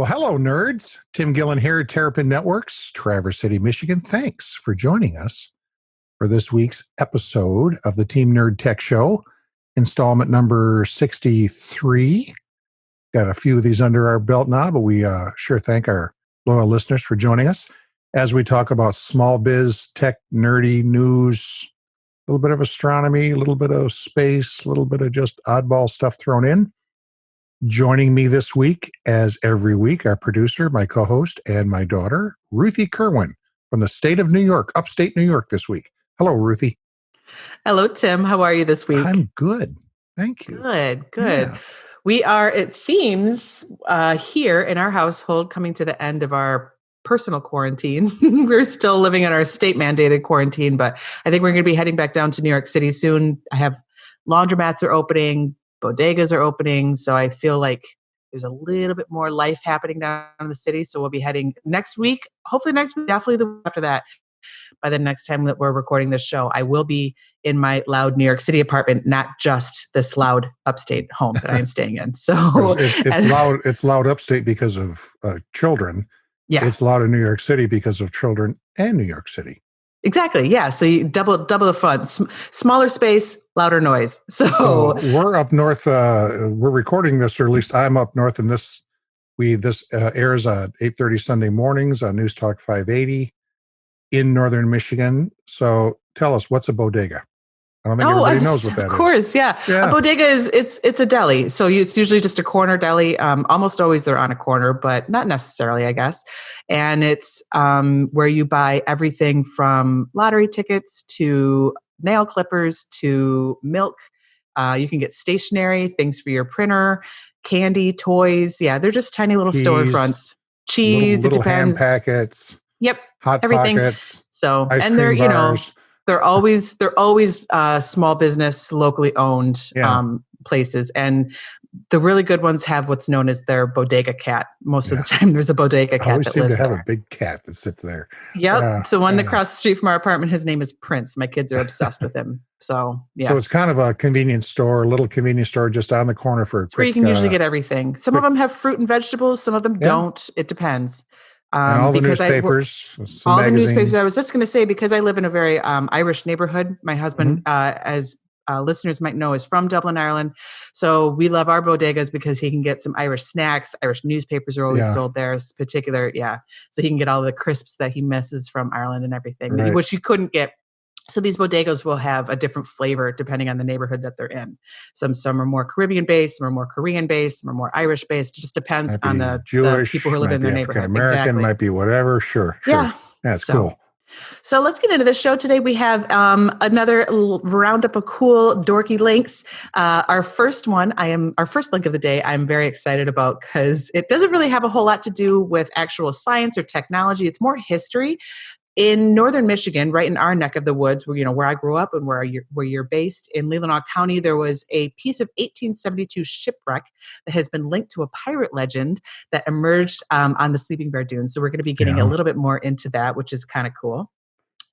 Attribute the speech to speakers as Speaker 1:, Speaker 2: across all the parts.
Speaker 1: Well, hello, nerds. Tim Gillen here at Terrapin Networks, Traverse City, Michigan. Thanks for joining us for this week's episode of the Team Nerd Tech Show, installment number 63. Got a few of these under our belt now, but we sure thank our loyal listeners for joining us as we talk about small biz, tech, nerdy news, a little bit of astronomy, a little bit of space, a little bit of just oddball stuff thrown in. Joining me this week, as every week, our producer, my co-host, and my daughter, Ruthy Kerwin, from the state of New York, upstate New York this week. Hello, Ruthy.
Speaker 2: Hello, Tim. How are you this week?
Speaker 1: I'm good. Thank you.
Speaker 2: Good.
Speaker 1: Yeah.
Speaker 2: We are, it seems, here in our household coming to the end of our personal quarantine. We're still living in our state-mandated quarantine, but I think we're going to be heading back down to New York City soon. I have laundromats are opening, bodegas are opening, so I feel like there's a little bit more life happening down in the city. So we'll be heading next week, hopefully next week, definitely the week after that. By the next time that we're recording this show, I will be in my loud New York City apartment, not just this loud upstate home that I am staying in. So
Speaker 1: it's loud upstate because of children.
Speaker 2: Yeah,
Speaker 1: it's loud in New York City because of children and New York City.
Speaker 2: Exactly. Yeah. So you double the fun. Smaller space, louder noise. So
Speaker 1: we're up north. We're recording this, or at least I'm up north, and this airs at 8:30 Sunday mornings on News Talk 580 in northern Michigan. So tell us, what's a bodega? I don't think everybody knows what that is.
Speaker 2: Of course, yeah. A bodega it's a deli. So it's usually just a corner deli. Almost always they're on a corner, but not necessarily, I guess. And it's where you buy everything from lottery tickets to nail clippers to milk. You can get stationery, things for your printer, candy, toys. Yeah, they're just tiny little storefronts. Cheese,
Speaker 1: little
Speaker 2: it depends.
Speaker 1: Ham packets.
Speaker 2: Yep,
Speaker 1: Hot
Speaker 2: everything.
Speaker 1: Pockets.
Speaker 2: So
Speaker 1: and
Speaker 2: they're
Speaker 1: bars.
Speaker 2: They're always small business, locally owned places. And the really good ones have what's known as their bodega cat. Most of the time there's a bodega cat that lives there.
Speaker 1: Always seem to have a big cat that sits there.
Speaker 2: Yep. It's the one that across the street from our apartment. His name is Prince. My kids are obsessed with him. So, yeah.
Speaker 1: So it's kind of a convenience store, a little convenience store just on the corner for a quick.
Speaker 2: Where you can usually get everything. Some of them have fruit and vegetables. Some of them don't. It depends.
Speaker 1: And all the newspapers,
Speaker 2: all the newspapers. I was just going to say, because I live in a very Irish neighborhood, my husband, as listeners might know, is from Dublin, Ireland. So we love our bodegas because he can get some Irish snacks. Irish newspapers are always sold there, particular. Yeah. So he can get all the crisps that he misses from Ireland and everything, which you couldn't get. So these bodegas will have a different flavor depending on the neighborhood that they're in. Some are more Caribbean-based, some are more Korean-based, some are more Irish-based. It just depends on the Jewish, the people who live in their neighborhood.
Speaker 1: American, might be whatever. Sure.
Speaker 2: Yeah.
Speaker 1: That's cool.
Speaker 2: So let's get into the show today. We have another roundup of cool, dorky links. Our first link of the day, I'm very excited about because it doesn't really have a whole lot to do with actual science or technology. It's more history. In northern Michigan, right in our neck of the woods, where I grew up and where you're based, in Leelanau County, there was a piece of 1872 shipwreck that has been linked to a pirate legend that emerged on the Sleeping Bear Dunes. So we're going to be getting a little bit more into that, which is kind of cool.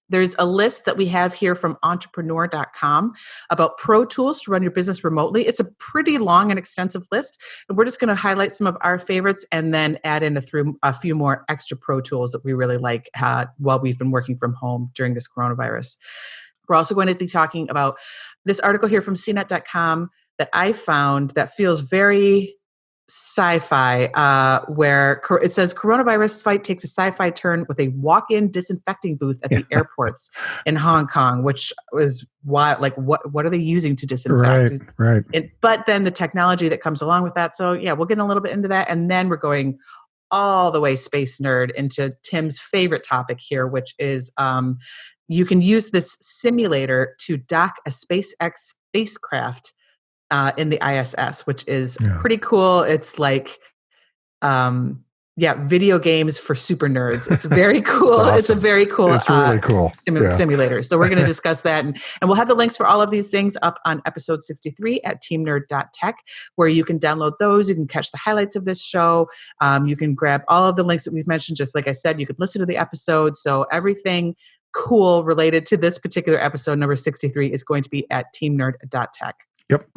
Speaker 2: There's a list that we have here from entrepreneur.com about pro tools to run your business remotely. It's a pretty long and extensive list, and we're just going to highlight some of our favorites and then add in a few more extra pro tools that we really like while we've been working from home during this coronavirus. We're also going to be talking about this article here from cnet.com that I found that feels very sci-fi, where it says coronavirus fight takes a sci-fi turn with a walk-in disinfecting booth at the airports in Hong Kong, which was wild. Like, what are they using to disinfect?
Speaker 1: Right.
Speaker 2: But then the technology that comes along with that. So yeah, we'll get a little bit into that, and then we're going all the way space nerd into Tim's favorite topic here, which is you can use this simulator to dock a SpaceX spacecraft in the ISS, which is pretty cool. It's like, video games for super nerds. It's very cool.
Speaker 1: Awesome.
Speaker 2: It's a very cool,
Speaker 1: it's really cool
Speaker 2: simulator. So we're going to discuss that. And we'll have the links for all of these things up on episode 63 at teamnerd.tech, where you can download those. You can catch the highlights of this show. You can grab all of the links that we've mentioned. Just like I said, you could listen to the episode. So everything cool related to this particular episode, number 63, is going to be at teamnerd.tech.
Speaker 1: Yep.